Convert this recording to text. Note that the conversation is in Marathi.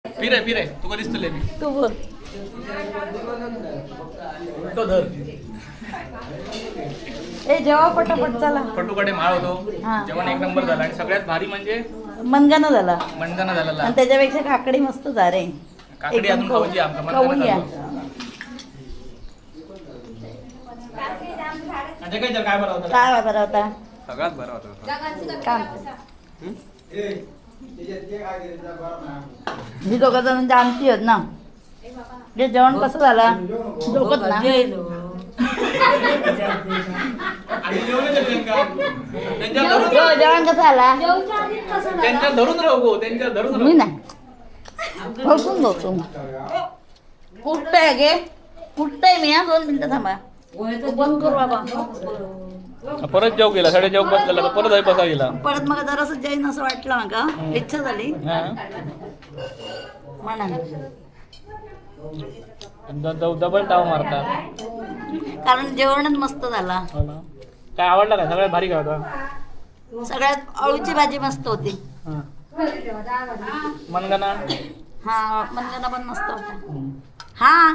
फिरे तुका दिसतले मी तू बोल. उलटो धर ए जेव्हा पटापट चला. पटूकडे माळ होतो हा. जेवण एक नंबर झाला आणि सगळ्यात भारी म्हणजे मनगाना झाला मनगाना झालेला आणि त्याच्यापेक्षा काकडी मस्त झाले. काकडी अजून खाऊची आमका खाऊन घ्या. काय बरं होतं काय बरं होता सगळ्यात बरं होतं काम ही दोघं जणांची आमची आहेत ना. हे जेवण कसं झालं दोघंच ना. जेवण कसं आला त्यांच्या धरून राहू त्यांच्या धरून मी नाही बसून बसू कुठतंय गे कुठतंय मी हा 2 मिनिटं थांबा बंद करू बाबा. परत जेव गेला साडे जेव बसलेला तर परत बसा गेला परत मग जरासं जाईन असं वाटलं मला इच्छा झाली म्हणा डबल टाव मारता कारण जेवणच मस्त झाला. काय आवडला काय सगळ्यात भारी काय होता सगळ्यात अळूची भाजी मस्त होती. मनगणा हा मनगणा पण मस्त होता. हा